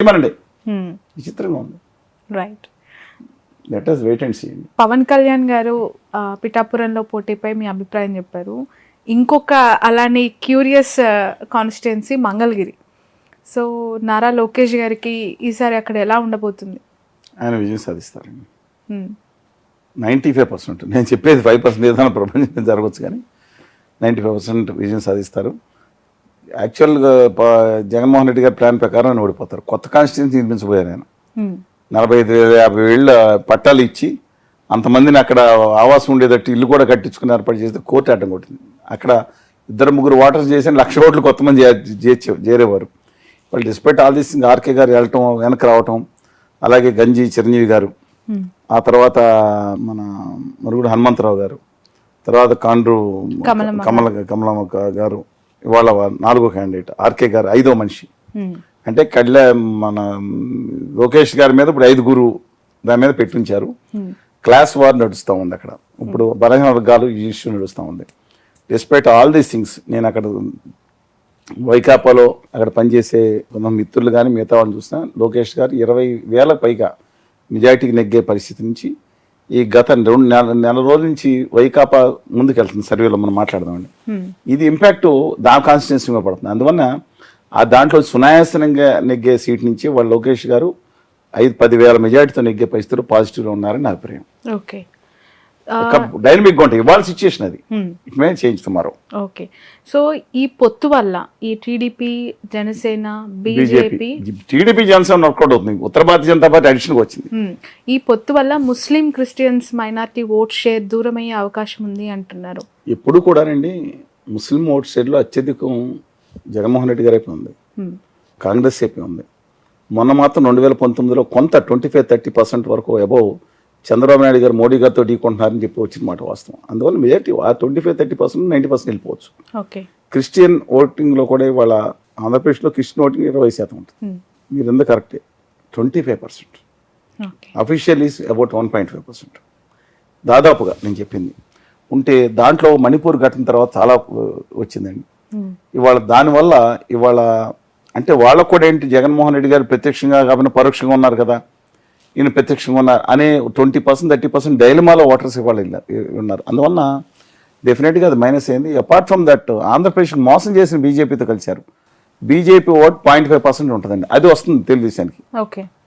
ఏమనండి విచిత్రంగా ఉంది. Right. Let us wait and see. Pawan Kalyan garu పిఠాపురంలో పోటీపై మీ అభిప్రాయం చెప్పారు. ఇంకొక అలానే curious constituency Mangalagiri. So Nara Lokesh గారికి ఈసారి అక్కడ ఎలా ఉండబోతుంది? ఆయన విజయం సాధిస్తారండి. 95%. నేను చెప్పేది 5% ఏదైనా ప్రపంచం జరగవచ్చు, కానీ 95% విజయం సాధిస్తారు. యాక్చువల్గా జగన్మోహన్ రెడ్డి గారి ప్లాన్ ప్రకారం ఆయన ఓడిపోతారు. కొత్త కాన్స్టిట్యున్సీ నిర్మించబోయారు ఆయన. 45,000-50,000 పట్టాలు ఇచ్చి అంతమందిని అక్కడ ఆవాసం ఉండేటట్టు ఇల్లు కూడా కట్టించుకుని ఏర్పాటు చేస్తే కోర్టు అడ్డం కొట్టింది. అక్కడ 2-3 ఓటర్స్ చేసి 1,00,000 ఓట్లు కొత్త మంది చేరేవారు. వాళ్ళు డిస్పైట్ ఆల్ దిస్ ఆర్కే గారు వెళ్ళటం, వెనక్కి రావటం, అలాగే గంజి చిరంజీవి గారు, ఆ తర్వాత మన మరుగుడు హనుమంతరావు గారు, తర్వాత కాండ్రు కమలమ్మ గారు, ఇవాళ 4వ క్యాండిడేట్ ఆర్కే గారు 5వ మనిషి. అంటే మన లోకేష్ గారి మీద ఇప్పుడు 5గురు దాని మీద పెట్టించారు. క్లాస్ వార్ నడుస్తూ ఉంది అక్కడ. ఇప్పుడు బలహీన వర్గాలు ఇష్యూ నడుస్తూ ఉంది. డిస్పైట్ ఆల్ దీస్ థింగ్స్ నేను అక్కడ వైకాపాలో అక్కడ పనిచేసే కొంత మిత్రులు కానీ మిగతా వాళ్ళని చూసినా లోకేష్ గారు 20,000 పైగా మెజార్టీకి నెగ్గే పరిస్థితి నుంచి ఈ గత 2 నెల రోజుల నుంచి వైకాపా ముందుకెళ్తుంది. సర్వేలో మనం మాట్లాడదామండి. ఇది ఇంపాక్ట్ దాని కాన్స్టిట్యున్సీ మీద పడుతుంది. అందువల్ల ఆ దాంట్లో సునాయాసనంగా నెగ్గే సీట్ నుంచి వాళ్ళు లోకేష్ గారు 5-10,000 మెజార్టీతో నెగ్గే పరిస్థితులు పాజిటివ్గా ఉన్నారని నా అభిప్రాయం. ఓకే. డైనమిక్గా ఉంటాయి. ఇవాళ సిచ్యుయేషన్ అది. It may change tomorrow. Okay. So ఈ పొత్తు వల్ల ఈ TDP, Janasena, BJP, TDP Janasena work out అవుతుంది. ఉత్తర భారతీయ జనతా పార్టీ అడిషన్కి వచ్చింది. ఈ పొత్తు వల్ల ముస్లిం, క్రిస్టియన్స్, మైనారిటీ ఓట్ షేర్ దూరమయ్యే అవకాశం ఉంది అంటున్నారు. ఎప్పుడు కూడా రండి, ముస్లిం ఓట్ షేర్లో అత్యధికం జగన్మోహన్ రెడ్డి గారి వైపు ఉంది, కాంగ్రెస్ వైపు ఉంది. మొన్న మాత్రం 2019లో కొంత 25-30% వరకు అబౌవ్ చంద్రబాబు నాయుడు గారు మోడీ గారితో ఢీకొంటున్నారని చెప్పి వచ్చిన మాట వాస్తవం. అందువల్ల మెజార్టీ ఆ 25-30%, 90% వెళ్ళిపోవచ్చు. క్రిస్టియన్ ఓటింగ్లో కూడా వాళ్ళ ఆంధ్రప్రదేశ్లో క్రిస్టియన్ ఓటింగ్ 20% ఉంటుంది. మీరు ఎందుకు కరెక్టే. 25% అఫీషియల్ ఈస్ అబౌట్ 1.5%. దాదాపుగా నేను చెప్పింది ఉంటే దాంట్లో మణిపూర్ ఘటన తర్వాత చాలా వచ్చిందండి. ఇవాళ దానివల్ల ఇవాళ అంటే వాళ్ళకు కూడా ఏంటి, జగన్మోహన్ రెడ్డి గారు ప్రత్యక్షంగా కాకుండా పరోక్షంగా ఉన్నారు కదా, ఈయన ప్రత్యక్షంగా ఉన్నారు అనే 20-30% డైలమాలో ఓటర్స్ ఇవాళ ఉన్నారు. అందువల్ల డెఫినెట్గా అది మైనస్ అయింది. అపార్ట్ ఫ్రమ్ దట్ ఆంధ్రప్రదేశ్ మోసం చేసిన బీజేపీతో కలిశారు. బీజేపీ ఓట్ 0.5% ఉంటుందండి. అది వస్తుంది తెలుగుదేశానికి.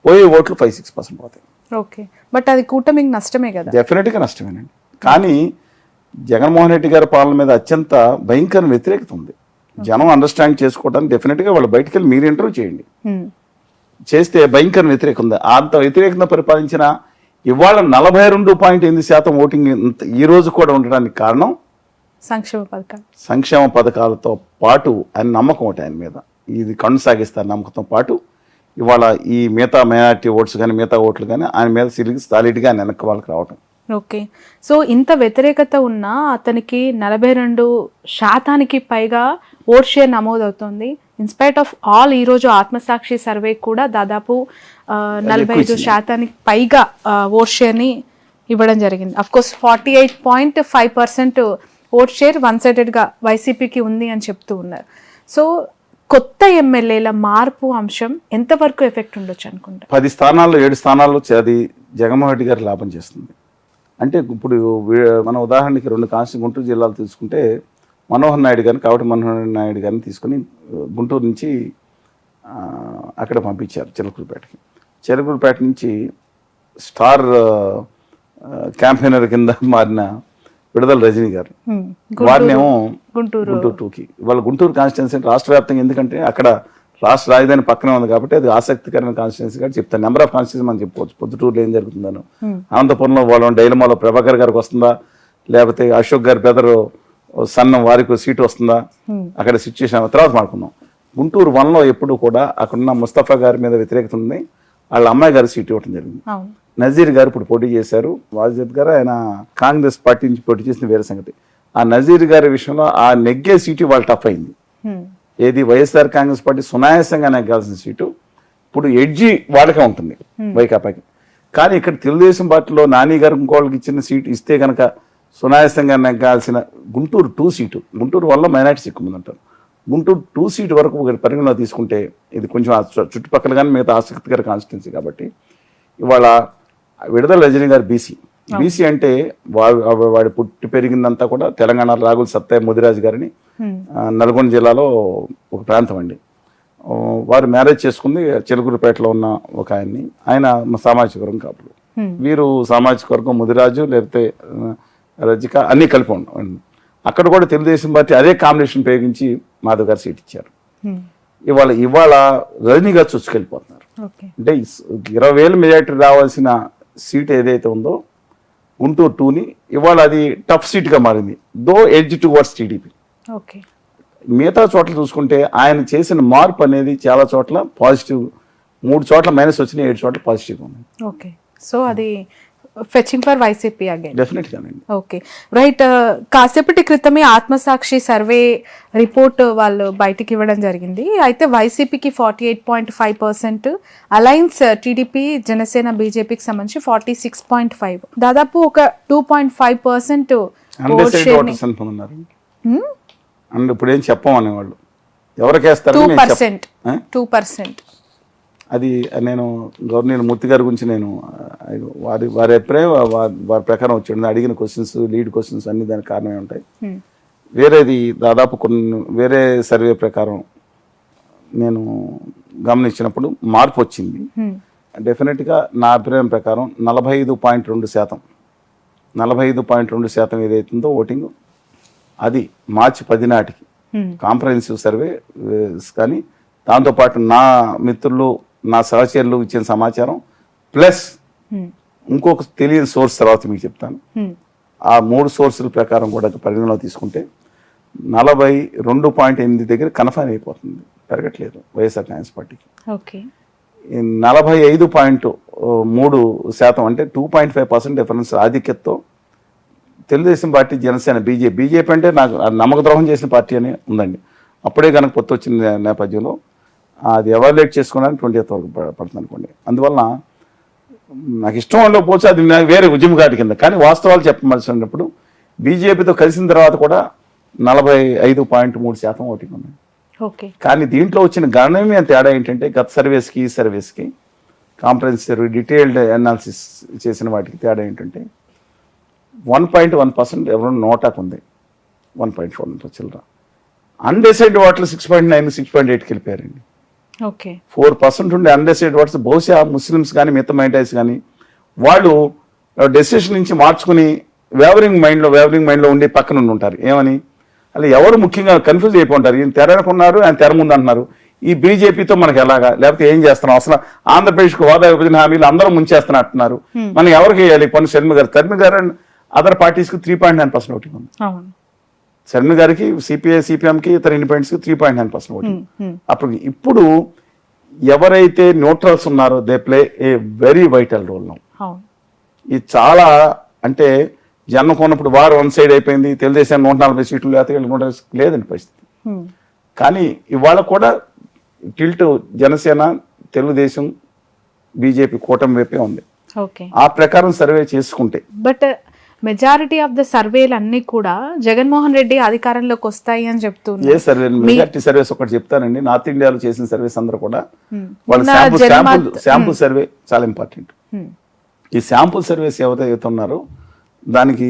పోయే ఓట్లు 5-6% పోతాయి. ఓకే. బట్ అది కూటమికి నష్టమే కదా? డెఫినెట్గా నష్టమేనండి. కానీ జగన్మోహన్ రెడ్డి గారి పాలన మీద అత్యంత భయంకర వ్యతిరేకత ఉంది. జనం అండర్స్టాండ్ చేసుకోవడానికి డెఫినెట్గా వాళ్ళు బయటికి వెళ్ళి మీరు ఇంటర్వ్యూ చేయండి, చేస్తే భయంకర వ్యతిరేకత ఉంది. అంత వ్యతిరేకంగా పరిపాలించిన ఇవాళ 42.8% ఓటింగ్ ఈ రోజు కూడా ఉండడానికి కారణం సంక్షేమ పథకాలతో పాటు ఆయన నమ్మకం ఒకటి ఆయన మీద. ఇది కొనసాగిస్తారు నమ్మకంతో పాటు ఇవాళ ఈ మిగతా మైనారిటీ ఓట్స్ కానీ మిగతా ఓట్లు కానీ ఆయన మీద సాలిడ్గా ఆయన వెనక్కి వాళ్ళకి రావటం. ఓకే. సో ఇంత వ్యతిరేకత ఉన్నా అతనికి 42% పైగా ఓట్ షేర్ నమోదవుతుంది. ఇన్స్పైట్ ఆఫ్ ఆల్ ఈరోజు ఆత్మసాక్షి సర్వే కూడా దాదాపు 45% పైగా ఓట్ షేర్ని ఇవ్వడం జరిగింది. అఫ్కోర్స్ 48.5% ఓట్ షేర్ వన్ సైడెడ్గా వైసీపీకి ఉంది అని చెప్తూ ఉన్నారు. సో కొత్త ఎమ్మెల్యేల మార్పు అంశం ఎంతవరకు ఎఫెక్ట్ ఉండొచ్చు అనుకుంటా? 10 స్థానాల్లో 7 స్థానాల్లో అది జగన్మోహన్ రెడ్డి గారు లాభం చేస్తుంది. అంటే ఇప్పుడు మన ఉదాహరణకి 2 కాన్స్టిట్యూషన్ గుంటూరు జిల్లాలు తీసుకుంటే మనోహర్ నాయుడు గారిని కాబట్టి మనోహర్ నాయుడు గారిని తీసుకుని గుంటూరు నుంచి అక్కడ పంపించారు చిలకలూరుపేటకి. చిలకలూరుపేట నుంచి స్టార్ క్యాంపెయినర్ కింద మారిన విడుదల రజనీ గారు వారినేమో గుంటూరు 2కి. వాళ్ళ గుంటూరు కాన్స్టిట్యున్సీ రాష్ట్ర వ్యాప్తంగా, ఎందుకంటే అక్కడ రాష్ట్ర రాజధాని పక్కనే ఉంది కాబట్టి అది ఆసక్తికరమైన కాన్స్టిట్యున్సీ కాబట్టి చెప్తాను. నెంబర్ ఆఫ్ కాన్స్టిట్యున్సీ మనం చెప్పుకోవచ్చు. పొద్దుటూరులో ఏం జరుగుతుందనో, అనంతపురంలో వాళ్ళ డైలమాలో ప్రభాకర్ గారికి వస్తుందా, లేకపోతే అశోక్ గారి బెదరు సన్నం వారికి సీటు వస్తుందా, అక్కడ సిచ్యువేషన్ తర్వాత మాట్లాడుకుందాం. గుంటూరు 1లో ఎప్పుడు కూడా అక్కడున్న ముస్తఫా గారి మీద వ్యతిరేకత ఉంది. వాళ్ళ అమ్మాయి గారి సీటు ఇవ్వడం జరిగింది. నజీర్ గారు ఇప్పుడు పోటీ చేశారు. వాజిద్ గారు ఆయన కాంగ్రెస్ పార్టీ నుంచి పోటీ చేసిన వేరే సంగతి. ఆ నజీర్ గారి విషయంలో ఆ నెగ్గే సీటు వాళ్ళు టఫ్ అయింది. ఏది వైఎస్ఆర్ కాంగ్రెస్ పార్టీ సునాయాసంగా నెగ్గాల్సిన సీటు ఇప్పుడు ఎడ్జి వాళ్ళకే ఉంటుంది వైకాపాకి. కానీ ఇక్కడ తెలుగుదేశం పార్టీలో నాని గారు ఇంకోళ్ళకి ఇచ్చిన సీటు ఇస్తే కనుక సునాయాసంగా నెగ్గాల్సిన గుంటూరు 2 సీటు, గుంటూరు వల్ల మైనార్టీస్ ఎక్కువ మంది ఉంటారు. గుంటూరు 2 సీట్ వరకు ఒక పరిగణలో తీసుకుంటే ఇది కొంచెం చుట్టుపక్కల కానీ మిగతా ఆసక్తికర కాన్స్టిట్యున్సీ కాబట్టి ఇవాళ విడుదల రజనీ గారు బీసీ అంటే వాడి పుట్టి పెరిగిందంతా కూడా తెలంగాణ రాగుల సత్తయ్య ముదిరాజు గారిని నల్గొండ జిల్లాలో ఒక ప్రాంతం అండి. వారు మ్యారేజ్ చేసుకుంది చిలుకూరుపేటలో ఉన్న ఒక ఆయన సామాజిక వర్గం కాపులు. వీరు సామాజిక వర్గం ముదిరాజు లేకపోతే రజిక అన్నీ కలిపి ఉన్నాం. అక్కడ కూడా తెలుగుదేశం పార్టీ అదే కాంబినేషన్ ఉపయోగించి మాధవ్ గారు సీట్ ఇచ్చారు. ఇవాళ రజనీ గారు చూసుకెళ్ళిపోతున్నారు. అంటే 20,000 మెజార్టీ రావాల్సిన సీట్ ఏదైతే ఉందో గుంటూరు 2ని ఇవాళ అది టఫ్ సీట్గా మారింది. దో ఎడ్జ్ టువర్డ్స్ టీడీపీ. మిగతా చోట్ల చూసుకుంటే ఆయన చేసిన మార్పు అనేది చాలా చోట్ల పాజిటివ్, 3 చోట్ల మైనస్ వచ్చినాయి, 7 చోట్ల పాజిటివ్గా ఉన్నాయి. ఓకే, సో అది ఫెచింగ్ ఫర్ వైసీపీ అగైన్. డెఫినెట్గా. Okay, right. కాసేపటి క్రితమే ఆత్మసాక్షి సర్వే రిపోర్ట్ వాళ్ళు బయటికి ఇవ్వడం జరిగింది. అయితే వైసీపీకి 48.5%, అలయన్స్ టీడీపీ జనసేన బీజేపీకి సంబంధించి 46.5, దాదాపు ఒక 2.5% అండ్ ఇప్పుడు ఏం చెప్పమనేవాళ్ళు ఎవరికేస్తారు 2%. అది నేను గవర్నర్ మూర్తి గారి గురించి నేను వారి అభిప్రాయం వారి ప్రకారం వచ్చాడు. అడిగిన క్వశ్చన్స్, లీడ్ క్వశ్చన్స్ అన్ని దానికి కారణమే ఉంటాయి. వేరేది దాదాపు వేరే సర్వే ప్రకారం నేను గమనించినప్పుడు మార్పు వచ్చింది. డెఫినెట్గా నా అభిప్రాయం ప్రకారం 45.2% ఏదైతుందో ఓటింగ్ అది మార్చి 10 నాటికి కాంప్రహెన్సివ్ సర్వే. కానీ దాంతోపాటు నా మిత్రులు, నా సహచరులు ఇచ్చిన సమాచారం ప్లస్ ఇంకొక తెలియని సోర్స్ తర్వాత మీకు చెప్తాను. ఆ 3 సోర్సుల ప్రకారం కూడా పరిగణలో తీసుకుంటే 42.8 దగ్గర కన్ఫర్మ్ అయిపోతుంది, పెరగట్లేదు వైఎస్ఆర్ కాంగ్రెస్ పార్టీకి. 45.3% అంటే 2.5% డిఫరెన్స్ ఆధిక్యతతో తెలుగుదేశం పార్టీ, జనసేన, బీజేపీ అంటే నాకు నమ్మక ద్రోహం చేసిన పార్టీ అని ఉందండి. అప్పుడే కనుక పొత్తు వచ్చిన నేపథ్యంలో అది ఎవాల్యుయేట్ చేసుకోవడానికి 20th వరకు పడుతుంది అనుకోండి. అందువల్ల నాకు ఇష్టం ఉండకపోవచ్చు, అది వేరే ఉద్యమకాటి కింద. కానీ వాస్తవాలు చెప్పవలసినప్పుడు బీజేపీతో కలిసిన తర్వాత కూడా 45.3% ఓటింగ్ ఉన్నాయి. కానీ దీంట్లో వచ్చిన గణనీయమైన తేడా ఏంటంటే గత సర్వేస్కి ఈ సర్వేస్కి కాంప్రహెన్సివ్ డీటెయిల్డ్ అనాలిసిస్ చేసిన వాటికి తేడా ఏంటంటే 1.1% ఎవరైనా నోటాకు ఉంది, 1.4 చిల్లర. అన్డెసైడ్ ఓట్లు 6.9, 6.8కి వెళ్ళిపోయారండి. 4% ఉండే అన్డెసైడ్ ఓట్స్ బహుశా ముస్లిమ్స్ కానీ మిగతా మైనారిటీస్ కానీ వాళ్ళు డెసిషన్ నుంచి మార్చుకుని వేవరింగ్ మైండ్లో ఉండి పక్కన ఉంటారు. ఏమని అలా ఎవరు ముఖ్యంగా కన్ఫ్యూజ్ అయిపోయి ఉంటారు. ఈయన తెరనుకున్నారు, ఆయన తెర ముందు అంటున్నారు. ఈ బీజేపీతో మనకి ఎలాగా, లేకపోతే ఏం చేస్తున్నాం, అసలు ఆంధ్రప్రదేశ్కి హోదా విభజన హామీలు అందరూ ముంచేస్తున్నా అంటున్నారు, మనం ఎవరికి వేయాలి? పన్ను షర్మి గారు అండ్ అదర్ పార్టీస్కి 3.9% ఓటింగ్ ఉంది. శర్మి గారికి, సిపిఎంకి, ఇతర ఇండిపెండెంట్స్కి 3.9% ఓటింగ్. ఇప్పుడు ఎవరైతే న్యూట్రల్స్ ఉన్నారో they play a very vital role now. ఇది చాలా అంటే జనం కొన్నప్పుడు వారు 1 సైడ్ అయిపోయింది, తెలుగుదేశం 140 సీట్లు లేకపోతే 120 లేదని పరిస్థితి. కానీ ఇవాళ కూడా టిల్ట్ జనసేన, తెలుగుదేశం, బీజేపీ కూటమి వైపే ఉంది. ఆ ప్రకారం సర్వే చేసుకుంటే బట్ మెజారిటీ ఆఫ్ ద సర్వేలు అన్ని కూడా జగన్మోహన్ రెడ్డి అధికారంలోకి వస్తాయి అని చెప్తున్నారు. ఏ సర్వే? మెజారిటీ సర్వేస్ ఒకటి చెప్తానండి. నార్త్ ఇండియాలో చేసిన సర్వేస్ అందరూ కూడా వాళ్ళ శాంపుల్ సర్వే చాలా ఇంపార్టెంట్. ఈ శాంపుల్ సర్వేస్ ఎవరైతే ఉన్నారో దానికి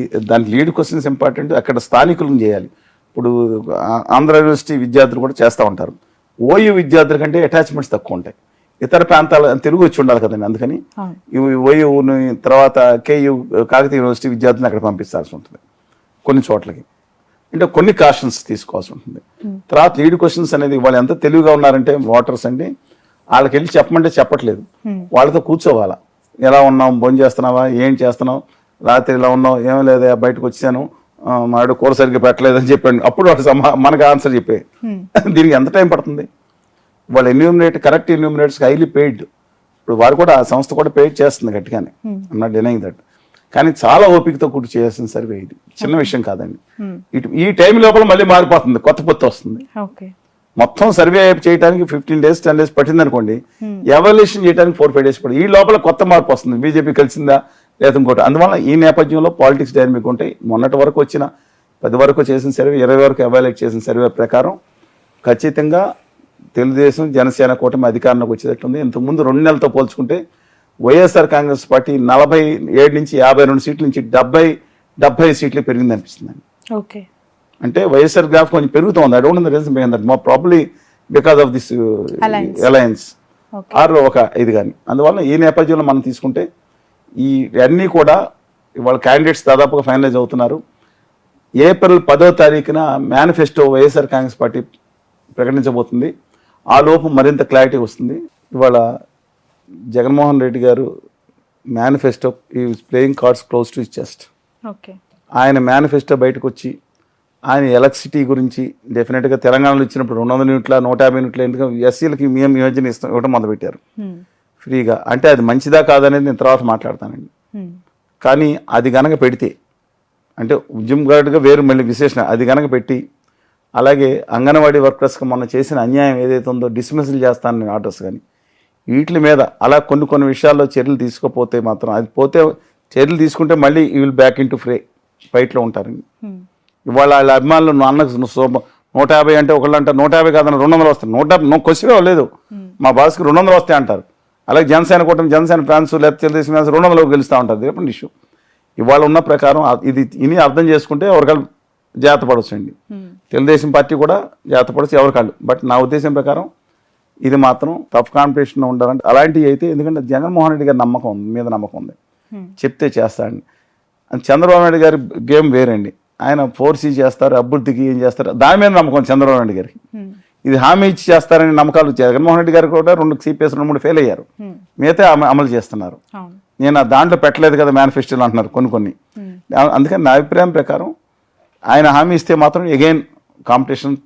లీడ్ క్వశ్చన్స్ ఇంపార్టెంట్. అక్కడ స్థానికులను చేయాలి. ఇప్పుడు ఆంధ్ర యూనివర్సిటీ విద్యార్థులు కూడా చేస్తూ ఉంటారు. ఓయూ విద్యార్థుల కంటే అటాచ్మెంట్స్ తక్కువ ఉంటాయి. ఇతర ప్రాంతాల తెలుగు వచ్చి ఉండాలి కదండి. అందుకని ఓయూని తర్వాత కేయూ కాకతీయ యూనివర్సిటీ విద్యార్థులను అక్కడ పంపించాల్సి ఉంటుంది కొన్ని చోట్లకి. అంటే కొన్ని కాషన్స్ తీసుకోవాల్సి ఉంటుంది. తర్వాత లీడ్ క్వశ్చన్స్ అనేది వాళ్ళు ఎంత తెలివిగా ఉన్నారంటే ఓటర్స్ అండి, వాళ్ళకి వెళ్ళి చెప్పమంటే చెప్పట్లేదు, వాళ్ళతో కూర్చోవాలా. ఎలా ఉన్నావు, భోజనం చేస్తున్నావా, ఏం చేస్తున్నావు, రాత్రి ఇలా ఉన్నావు, ఏమీ లేదా, బయటకు వచ్చాను, మాడు కూర సరిగ్గా పెట్టలేదని చెప్పాను. అప్పుడు వాడు మనకు ఆన్సర్ చెప్పే. దీనికి ఎంత టైం పడుతుంది? వాళ్ళు కరెక్ట్ ఎన్యూమినేటర్స్ హైలీ పెయిడ్. ఇప్పుడు వారు కూడా ఆ సంస్థ కూడా పెయిడ్ చేస్తుంది గట్టిగానే, ఐమ్ నాట్ డినైయింగ్ దట్. కానీ చాలా ఓపికతో కూర్చు చేయాల్సిన సర్వే ఇది, చిన్న విషయం కాదండి. ఈ టైం లోపల మళ్ళీ మారిపోతుంది, కొత్త పొత్తు వస్తుంది. మొత్తం సర్వే చేయడానికి 15 days 10 days పట్టింది అనుకోండి, ఎవాల్యుయేషన్ చేయడానికి 4-5 days పడుతుంది. ఈ లోపల కొత్త మార్పు వస్తుంది, బీజేపీ కలిసిందా లేదా ఇంకోటి. అందువల్ల ఈ నేపథ్యంలో పాలిటిక్స్ డైనమిక్ ఉంటాయి. మొన్నటి వరకు వచ్చిన 10 వరకు చేసిన సర్వే, 20 వరకు ఎవాల్యుయేట్ చేసిన సర్వే ప్రకారం ఖచ్చితంగా తెలుగుదేశం జనసేన కూటమి అధికారంలోకి వచ్చేటట్టుంది. ఇంతకుముందు 2 నెలలతో పోల్చుకుంటే వైఎస్ఆర్ కాంగ్రెస్ పార్టీ 47 నుంచి 52 సీట్ల నుంచి 70 సీట్లు పెరిగింది అనిపిస్తుందండి. ఓకే, అంటే వైఎస్ఆర్ గ్రాఫ్ కొంచెం పెరుగుతుంది. I don't know the reason behind that, probably because of this alliance or ఒక ఇది కానీ. అందువల్ల ఈ నేపథ్యంలో మనం తీసుకుంటే ఈ అన్నీ కూడా ఇవాళ క్యాండిడేట్స్ దాదాపుగా ఫైనలైజ్ అవుతున్నారు. ఏప్రిల్ 10వ తారీఖున మేనిఫెస్టో వైఎస్ఆర్ కాంగ్రెస్ పార్టీ ప్రకటించబోతుంది. ఆ లోపు మరింత క్లారిటీ వస్తుంది. ఇవాళ జగన్మోహన్ రెడ్డి గారు మేనిఫెస్టో ఈ playing cards close to his chest. Okay, ఆయన మేనిఫెస్టో బయటకు వచ్చి ఆయన ఎలక్ట్రిసిటీ గురించి డెఫినెట్గా తెలంగాణలో ఇచ్చినప్పుడు 200 యూనిట్ల 150 యూనిట్ల ఎందుకంటే ఎస్సీలకి మేము యోజన ఇవ్వడం మొదలుపెట్టారు ఫ్రీగా. అంటే అది మంచిదా కాదనేది నేను తర్వాత మాట్లాడతానండి. కానీ అది గనక పెడితే అంటే ఉద్యమ గార్డుగా వేరు మళ్ళీ విశేషణ అది గనక పెట్టి, అలాగే అంగన్వాడీ వర్కర్స్కి మొన్న చేసిన అన్యాయం ఏదైతే ఉందో డిస్మిసల్ చేస్తానని ఆర్డర్స్ కానీ వీటి మీద అలా కొన్ని విషయాల్లో చర్యలు తీసుకోపోతే మాత్రం అది పోతే చర్యలు తీసుకుంటే మళ్ళీ ఈ విల్ బ్యాక్ ఇన్ టు ఫైట్లో ఉంటారండి. ఇవాళ వాళ్ళ అభిమానులు అన్నకు 150 అంటే ఒకళ్ళు అంటారు 150 కాదన్న 200 వస్తాయి. 150 క్వశ్చన్ లేదు, మా బాస్కి 200 వస్తాయి అంటారు. అలాగే జనసేన కూటమి జనసేన ఫ్యాన్స్ లేకపోతే తెలుగుదేశం ఫ్యాన్స్ 200 గెలుస్తూ ఉంటారు. చెప్పండి ఇష్యూ ఇవాళ ఉన్న ప్రకారం ఇది ఇని అర్థం చేసుకుంటే ఎవరికాళ్ళు జాగ్రత్త పడవచ్చండి. తెలుగుదేశం పార్టీ కూడా జాగ్రత్త పడవచ్చు ఎవరికాళ్ళు. బట్ నా ఉద్దేశం ప్రకారం ఇది మాత్రం టఫ్ కాంపిటీషన్ ఉండాలంటే అలాంటివి అయితే, ఎందుకంటే జగన్మోహన్ రెడ్డి గారి నమ్మకం ఉంది చెప్తే చేస్తాడండి. చంద్రబాబు నాయుడు గారి గేమ్ వేరండి. ఆయన 4C చేస్తారు, అభివృద్ధికి ఏం చేస్తారు దాని మీద నమ్మకం చంద్రబాబు నాయుడు గారికి. ఇది హామీ ఇచ్చి చేస్తారని నమ్మకాలు జగన్మోహన్ రెడ్డి గారు కూడా 2 CPS 2-3 ఫెయిల్ అయ్యారు. మిగతా అమలు చేస్తున్నారు. నేను దాంట్లో పెట్టలేదు కదా మేనిఫెస్టోలో అంటున్నారు కొన్ని. అందుకని నా అభిప్రాయం ప్రకారం ఆయన హామీ ఇస్తే మాత్రం అగైన్ కాంపిటీషన్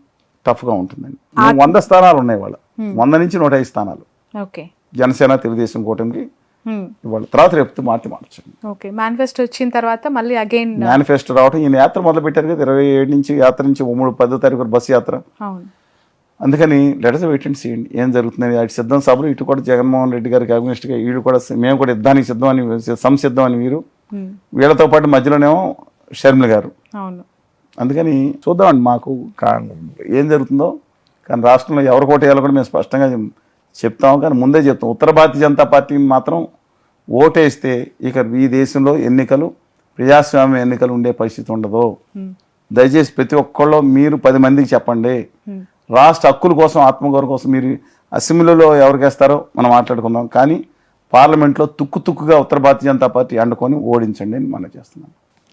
టఫ్గా ఉంటుందండి. 100 స్థానాలు ఉన్నాయి వాళ్ళ, 100 నుంచి 105 స్థానాలు జనసేన తెలుగుదేశం కూటమికి. ఇవాళ తర్వాత రేపు మార్చండి. ఓకే, మేనిఫెస్టో వచ్చిన తర్వాత మళ్ళీ అగైన్ మేనిఫెస్టో రావటం, ఈయన యాత్ర మొదలు పెట్టారు కదా 27 నుంచి యాత్ర నుంచి 10వ తారీఖు బస్సు యాత్ర. అందుకని లెటర్స్ వెయిట్ అండ్ సీ ఏం జరుగుతుంది. అటు సిద్ధం సభలు ఇటు కూడా జగన్మోహన్ రెడ్డి గారికి అగ్నిస్ట్గా వీడు కూడా మేము కూడా యుద్ధానికి సిద్ధం అని సంసిద్ధం అని వీరు, వీళ్ళతో పాటు మధ్యలోనేమో షర్మిల గారు. అందుకని చూద్దామండి మాకు ఏం జరుగుతుందో. కానీ రాష్ట్రంలో ఎవరు కోటేయాలో కూడా మేము స్పష్టంగా చెప్తాము. కానీ ముందే చెప్తాం, ఉత్తర భారతీయ జనతా పార్టీని మాత్రం ఓటేస్తే ఇక ఈ దేశంలో ప్రజాస్వామ్య ఎన్నికలు ఉండే పరిస్థితి ఉండదు. దయచేసి ప్రతి ఒక్కళ్ళు మీరు 10 మందికి చెప్పండి. రాష్ట్ర హక్కుల కోసం ఆత్మగౌరవం కోసం మీరు అసెంబ్లీలో ఎవరికేస్తారో మనం మాట్లాడుకుందాం. కానీ పార్లమెంట్లో తుక్కుగా ఉత్తర భారతీయ జనతా పార్టీ అండుకొని ఓడించండి అని మనం చేస్తున్నాం.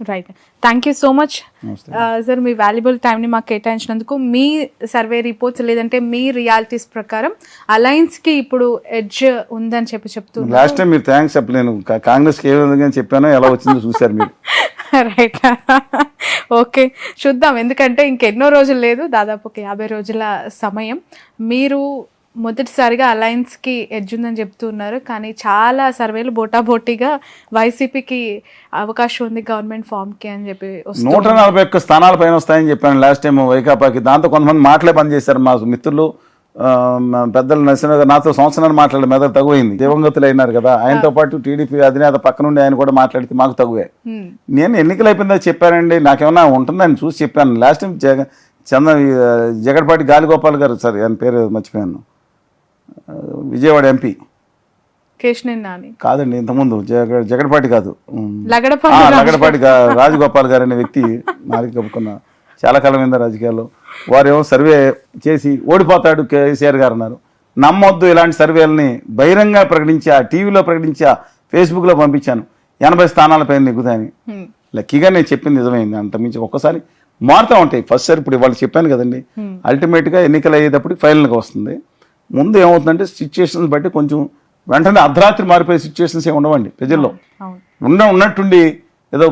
Right, thank you so much sir, me valuable టైంని మాకు కేటాయించినందుకు. మీ సర్వే రిపోర్ట్స్ లేదంటే మీ రియాలిటీస్ ప్రకారం అలయన్స్కి ఇప్పుడు ఎడ్జ్ ఉందని చెప్తున్నారు. లాస్ట్ టైం మీరు థ్యాంక్స్ చెప్పలేను, కాంగ్రెస్కి ఏ విధంగా చెప్పానో ఎలా వచ్చిందో చూశారు మీరు. రైట్, ఓకే, చూద్దాం. ఎందుకంటే ఇంకెన్నో రోజులు లేదు, దాదాపు 50 రోజుల సమయం. మీరు మొదటిసారిగా అలయన్స్కి ఎడ్జ్ ఉందని చెప్తున్నారు, కానీ చాలా సర్వేలు బోటాబోటీగా వైసీపీకి అవకాశం ఉంది గవర్నమెంట్ ఫామ్కి అని చెప్పి 141 స్థానాల పైన వస్తాయని చెప్పాను లాస్ట్ టైం వైకాపాకి. దాంతో కొంతమంది మాటలే బంద్ చేశారు. మా మిత్రులు పెద్దలు నరసింహ గారు నాతో సంవత్సరాలు మాట్లాడే మెదడు తగువైంది. దివంగతులు అయినారు కదా, ఆయనతో పాటు టీడీపీ అధినేత పక్క నుండి ఆయన కూడా మాట్లాడితే మాకు తగువే. నేను ఎన్నికలు అయిపోయిందో చెప్పానండి, నాకేమన్నా ఉంటుందని చూసి చెప్పాను. లాస్ట్ టైం జగన్పాటి గాలిగోపాల్ గారు, సార్ ఆయన పేరు మర్చిపోయాను, విజయవాడ ఎంపీ కాదండి, ఇంతకుముందు జగన్పాటి కాదు, లగడపాటి రాజగోపాల్ గారు అనే వ్యక్తి నాలుగు కప్పుకున్న చాలా కాలమైంది రాజకీయాల్లో. వారేమో సర్వే చేసి ఓడిపోతాడు కేసీఆర్ గారు అన్నారు. నమ్మొద్దు ఇలాంటి సర్వేలని బహిరంగ ప్రకటించా, టీవీలో ప్రకటించా, ఫేస్బుక్లో పంపించాను 80 స్థానాల పైన నెగ్గుతాయని. లక్కీగా నేను చెప్పింది నిజమైంది. అంతమించి ఒక్కసారి మారుతూ ఉంటాయి. ఫస్ట్ సార్ ఇప్పుడు వాళ్ళు చెప్పాను కదండి, అల్టిమేట్గా ఎన్నికలు అయ్యేటప్పుడు ఫైనల్గా వస్తుంది. ముందు ఏమవుతుందంటే సిచ్యుయేషన్స్ బట్టి కొంచెం వెంటనే అర్ధరాత్రి మారిపోయే సిచ్యువేషన్స్ ఏమి ఉండవండి ప్రజల్లో. ఉన్నట్టుండి ఏదో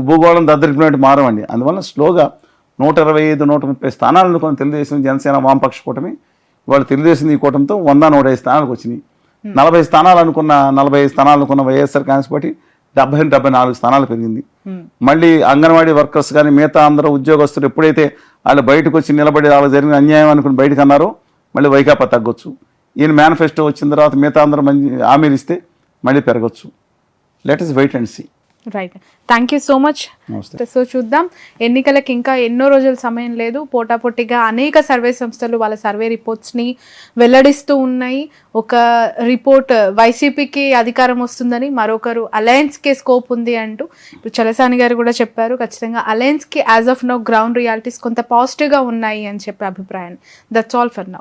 భూగోళం దద్దరికినట్టు మారవండి. అందువల్ల స్లోగా 125, 130 స్థానాలు అనుకున్న తెలుగుదేశం జనసేన వామపక్ష కూటమి వాళ్ళు తెలుగుదేశం ఈ కూటమితో 100-105 స్థానాలకు వచ్చినాయి. 40 స్థానాలు అనుకున్న వైఎస్ఆర్ కాంగ్రెస్ పార్టీ 70-74 స్థానాలు పెరిగింది. మళ్ళీ అంగన్వాడీ వర్కర్స్ కానీ మిగతా అందరూ ఉద్యోగస్తులు ఎప్పుడైతే వాళ్ళు బయటకు వచ్చి నిలబడి వాళ్ళకి జరిగిన అన్యాయం అనుకుని బయటకు అన్నారో మళ్ళీ వైకాపా తగ్గొచ్చు. ఈయన మేనిఫెస్టో వచ్చిన తర్వాత మిగతా అందరూ మంచి హామీలు ఇస్తే మళ్ళీ పెరగచ్చు. Let us wait and see. Right, thank you so much. నమస్తే. సో చూద్దాం, ఎన్నికలకి ఇంకా ఎన్నో రోజుల సమయం లేదు. పోటాపోటీగా అనేక సర్వే సంస్థలు వాళ్ళ సర్వే రిపోర్ట్స్ని వెల్లడిస్తూ ఉన్నాయి. ఒక రిపోర్ట్ వైసీపీకి అధికారం వస్తుందని, మరొకరు అలయన్స్కే స్కోప్ ఉంది అంటూ ఇప్పుడు చలసాని గారు కూడా చెప్పారు. ఖచ్చితంగా అలయన్స్కి as of now ground realities కొంత పాజిటివ్గా ఉన్నాయి అని చెప్పే అభిప్రాయాన్ని. That's all for now.